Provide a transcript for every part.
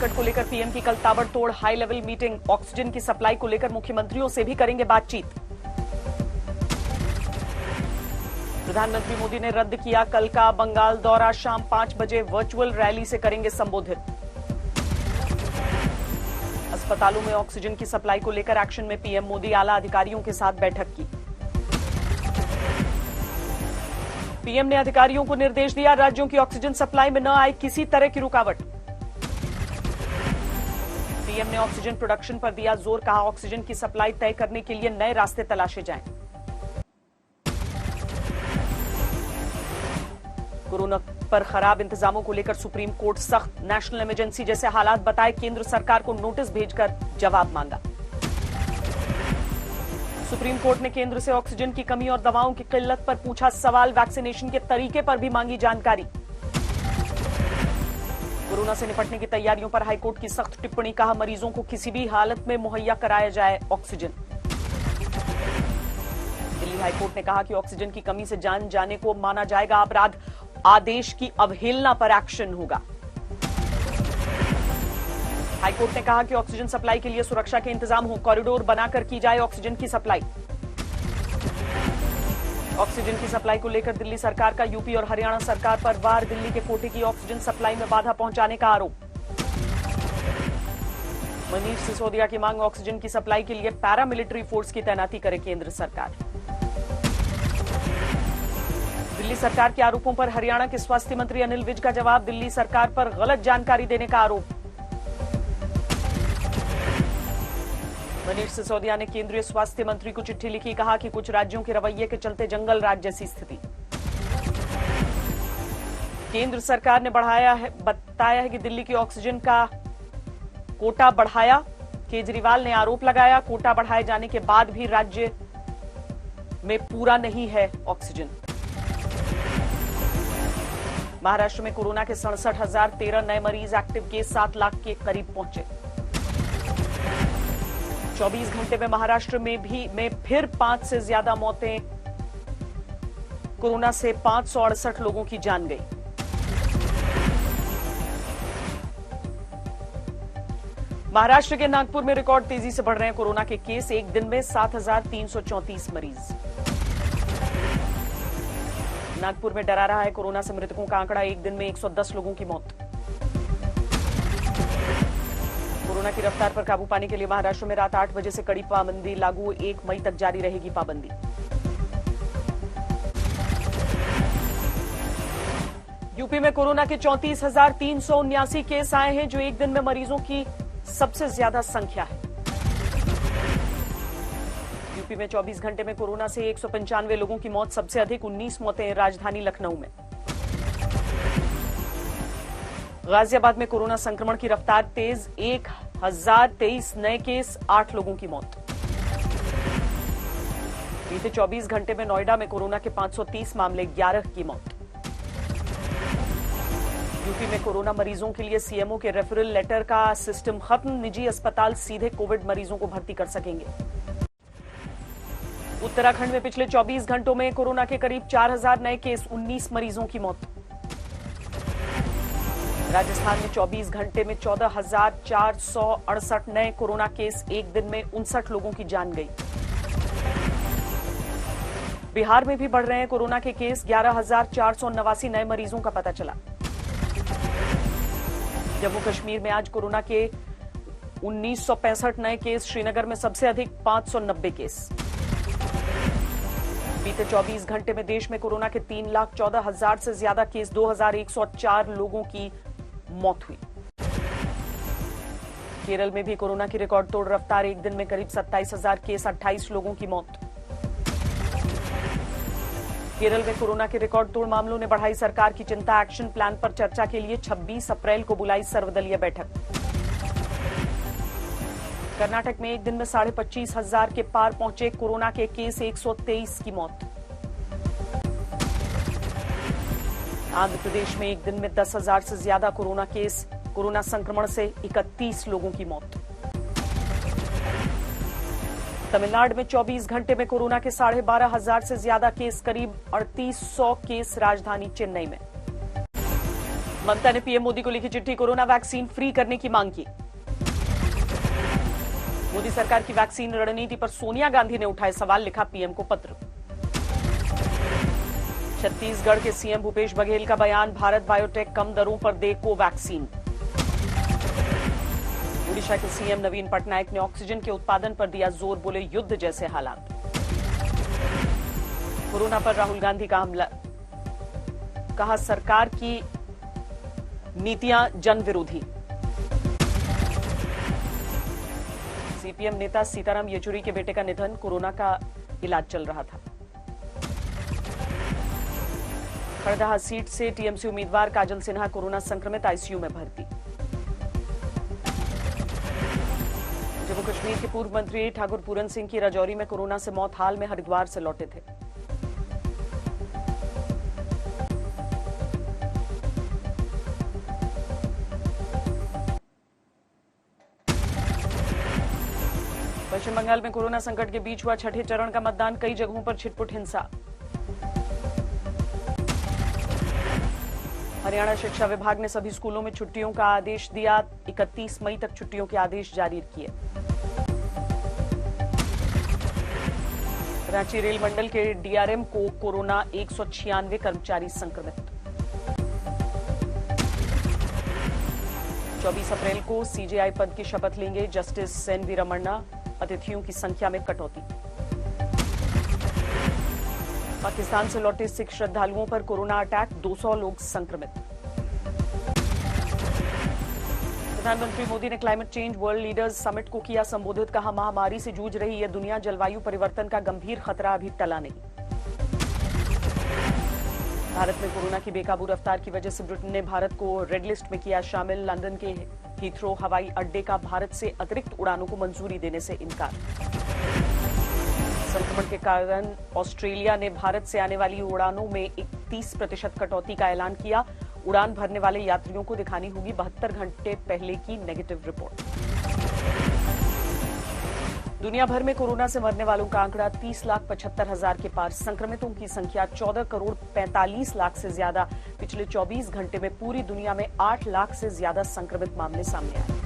संकट को लेकर पीएम की कल ताबड़तोड़ हाई लेवल मीटिंग। ऑक्सीजन की सप्लाई को लेकर मुख्यमंत्रियों से भी करेंगे बातचीत। प्रधानमंत्री मोदी ने रद्द किया कल का बंगाल दौरा। शाम 5 बजे वर्चुअल रैली से करेंगे संबोधित। अस्पतालों में ऑक्सीजन की सप्लाई को लेकर एक्शन में पीएम मोदी। आला अधिकारियों के साथ बैठक की। पीएम ने अधिकारियों को निर्देश दिया, राज्यों की ऑक्सीजन सप्लाई में न आए किसी तरह की रुकावट। पीएम ने ऑक्सीजन प्रोडक्शन पर दिया जोर। कहा, ऑक्सीजन की सप्लाई तय करने के लिए नए रास्ते तलाशे जाएं। कोरोना पर खराब इंतजामों को लेकर सुप्रीम कोर्ट सख्त। नेशनल इमरजेंसी जैसे हालात बताए, केंद्र सरकार को नोटिस भेजकर जवाब मांगा। सुप्रीम कोर्ट ने केंद्र से ऑक्सीजन की कमी और दवाओं की किल्लत पर पूछा सवाल। वैक्सीनेशन के तरीके पर भी मांगी जानकारी। कोरोना से निपटने की तैयारियों पर हाईकोर्ट की सख्त टिप्पणी। कहा, मरीजों को किसी भी हालत में मुहैया कराया जाए ऑक्सीजन। दिल्ली हाईकोर्ट ने कहा कि ऑक्सीजन की कमी से जान जाने को माना जाएगा अपराध। आदेश की अवहेलना पर एक्शन होगा। हाईकोर्ट ने कहा कि ऑक्सीजन सप्लाई के लिए सुरक्षा के इंतजाम हो। कॉरिडोर बनाकर की जाए ऑक्सीजन की सप्लाई। ऑक्सीजन की सप्लाई को लेकर दिल्ली सरकार का यूपी और हरियाणा सरकार पर वार। दिल्ली के कोटे की ऑक्सीजन सप्लाई में बाधा पहुंचाने का आरोप। मनीष सिसोदिया की मांग, ऑक्सीजन की सप्लाई के लिए पैरामिलिट्री फोर्स की तैनाती करे केंद्र सरकार। दिल्ली सरकार के आरोपों पर हरियाणा के स्वास्थ्य मंत्री अनिल विज का जवाब। दिल्ली सरकार पर गलत जानकारी देने का आरोप। मनीष सिसोदिया ने केंद्रीय स्वास्थ्य मंत्री को चिट्ठी लिखी। कहा कि कुछ राज्यों के रवैये के चलते जंगल राज जैसी स्थिति। केंद्र सरकार ने बताया है कि दिल्ली की ऑक्सीजन का कोटा बढ़ाया। केजरीवाल ने आरोप लगाया, कोटा बढ़ाए जाने के बाद भी राज्य में पूरा नहीं है ऑक्सीजन। महाराष्ट्र में कोरोना के 67,013 नए मरीज। एक्टिव केस 7 लाख के करीब पहुंचे। 24 घंटे में महाराष्ट्र में फिर 5 से ज्यादा मौतें। कोरोना से 568 लोगों की जान गई। महाराष्ट्र के नागपुर में रिकॉर्ड तेजी से बढ़ रहे हैं कोरोना के केस। एक दिन में 7,334 मरीज। नागपुर में डरा रहा है कोरोना से मृतकों का आंकड़ा। एक दिन में 110 लोगों की मौत। कोरोना की रफ्तार पर काबू पाने के लिए महाराष्ट्र में रात 8 बजे से कड़ी पाबंदी लागू। 1 मई तक जारी रहेगी पाबंदी। यूपी में कोरोना के 34,379 केस आए हैं, जो एक दिन में मरीजों की सबसे ज्यादा संख्या है। यूपी में 24 घंटे में कोरोना से 195 लोगों की मौत। सबसे अधिक 19 मौतें राजधानी लखनऊ में। गाजियाबाद में कोरोना संक्रमण की रफ्तार तेज। 1023 नए केस, 8 लोगों की मौत। बीते 24 घंटे में नोएडा में कोरोना के 530 मामले, 11 की मौत। यूपी में कोरोना मरीजों के लिए सीएमओ के रेफरल लेटर का सिस्टम खत्म। निजी अस्पताल सीधे कोविड मरीजों को भर्ती कर सकेंगे। उत्तराखंड में पिछले 24 घंटों में कोरोना के करीब 4,000 नए केस, 19 मरीजों की मौत। राजस्थान में 24 घंटे में 14,468 नए कोरोना केस। एक दिन में 59 लोगों की जान गई। बिहार में भी बढ़ रहे हैं कोरोना के केस। 11,489 नए मरीजों का पता चला। जम्मू कश्मीर में आज कोरोना के 1965 नए केस। श्रीनगर में सबसे अधिक 590 केस। बीते 24 घंटे में देश में कोरोना के 3,14,000 से ज्यादा केस। 2,104 लोगों की मौत हुई। केरल में भी कोरोना की रिकॉर्ड तोड़ रफ्तार। एक दिन में करीब 27,000 केस, 28 लोगों की मौत। केरल में कोरोना के रिकॉर्ड तोड़ मामलों ने बढ़ाई सरकार की चिंता। एक्शन प्लान पर चर्चा के लिए 26 अप्रैल को बुलाई सर्वदलीय बैठक। कर्नाटक में एक दिन में 25,500 के पार पहुंचे कोरोना के केस। 123 की मौत। आंध्र प्रदेश में एक दिन में 10,000 से ज्यादा कोरोना केस। कोरोना संक्रमण से 31 लोगों की मौत। तमिलनाडु में 24 घंटे में कोरोना के 12,500 से ज्यादा केस। करीब 3,800 केस राजधानी चेन्नई में। ममता ने पीएम मोदी को लिखी चिट्ठी, कोरोना वैक्सीन फ्री करने की मांग की। मोदी सरकार की वैक्सीन रणनीति पर सोनिया गांधी ने उठाए सवाल, लिखा पीएम को पत्र। छत्तीसगढ़ के सीएम भूपेश बघेल का बयान, भारत बायोटेक कम दरों पर दे कोवैक्सीन। ओडिशा के सीएम नवीन पटनायक ने ऑक्सीजन के उत्पादन पर दिया जोर, बोले युद्ध जैसे हालात। कोरोना पर राहुल गांधी का हमला, कहा सरकार की नीतियां जन विरोधी। सीपीएम नेता सीताराम येचुरी के बेटे का निधन, कोरोना का इलाज चल रहा था। खड़दहा सीट से टीएमसी उम्मीदवार काजल सिन्हा कोरोना संक्रमित, आईसीयू में भर्ती। जम्मू कश्मीर के पूर्व मंत्री ठाकुर पूरन सिंह की राजौरी में कोरोना से मौत, हाल में हरिद्वार से लौटे थे। पश्चिम बंगाल में कोरोना संकट के बीच हुआ छठे चरण का मतदान, कई जगहों पर छिटपुट हिंसा। हरियाणा शिक्षा विभाग ने सभी स्कूलों में छुट्टियों का आदेश दिया, 31 मई तक छुट्टियों के आदेश जारी किए। रांची रेल मंडल के डीआरएम को कोरोना, 196 कर्मचारी संक्रमित। 24 अप्रैल को सीजेआई पद की शपथ लेंगे जस्टिस एन वी रमन्ना, अतिथियों की संख्या में कटौती। पाकिस्तान से लौटे सिख श्रद्धालुओं पर कोरोना अटैक, 200 लोग संक्रमित। प्रधानमंत्री मोदी ने climate change world leaders summit को किया संबोधित, कहा महामारी से जूझ रही यह दुनिया, जलवायु परिवर्तन का गंभीर खतरा अभी टला नहीं। भारत में कोरोना की बेकाबू रफ्तार की वजह से ब्रिटेन ने भारत को रेड लिस्ट में किया शामिल, लंदन के हीथ्रो हवाई अड्डे का भारत से अतिरिक्त उड़ानों को मंजूरी देने से इनकार। संक्रमण के कारण ऑस्ट्रेलिया ने भारत से आने वाली उड़ानों में 31% कटौती का ऐलान किया, उड़ान भरने वाले यात्रियों को दिखानी होगी 72 घंटे पहले की नेगेटिव रिपोर्ट। दुनिया भर में कोरोना से मरने वालों का आंकड़ा 30,75,000 के पार, संक्रमितों की संख्या 14 करोड़ 45 लाख से ज्यादा। पिछले 24 घंटे में पूरी दुनिया में 8 लाख से ज्यादा संक्रमित मामले सामने आए।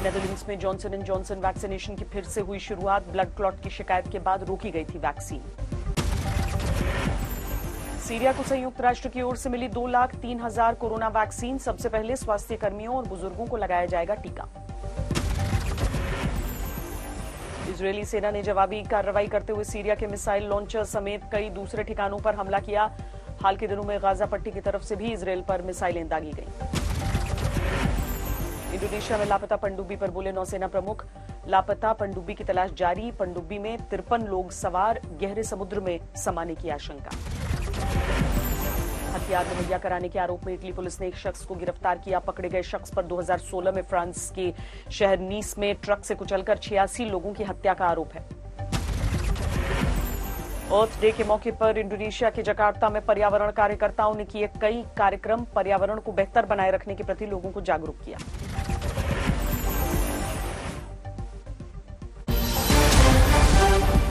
नेदरलैंड्स में जॉनसन एंड जॉनसन वैक्सीनेशन की फिर से हुई शुरुआत, ब्लड क्लॉट की शिकायत के बाद रोकी गई थी वैक्सीन। सीरिया को संयुक्त राष्ट्र की ओर से मिली 2,03,000 कोरोना वैक्सीन, सबसे पहले स्वास्थ्य कर्मियों और बुजुर्गों को लगाया जाएगा टीका। इजरायली सेना ने जवाबी कार्रवाई करते हुए सीरिया के मिसाइल लॉन्चर समेत कई दूसरे ठिकानों पर हमला किया। हाल के दिनों में गाजा पट्टी की तरफ से भी इजरायल पर मिसाइलें दागी गईं। इंडोनेशिया में लापता पनडुब्बी पर बोले नौसेना प्रमुख, लापता पनडुब्बी की तलाश जारी, पनडुब्बी में 53 लोग सवार, गहरे समुद्र में समाने की आशंका। हथियार मुहैया कराने के आरोप में इटली पुलिस ने एक शख्स को गिरफ्तार किया, पकड़े गए शख्स पर 2016 में फ्रांस के शहर नीस में ट्रक से कुचलकर 86 लोगों की हत्या का आरोप है। अर्थ डे के मौके पर इंडोनेशिया के जकार्ता में पर्यावरण कार्यकर्ताओं ने किए कई कार्यक्रम, पर्यावरण को बेहतर बनाए रखने के प्रति लोगों को जागरूक किया।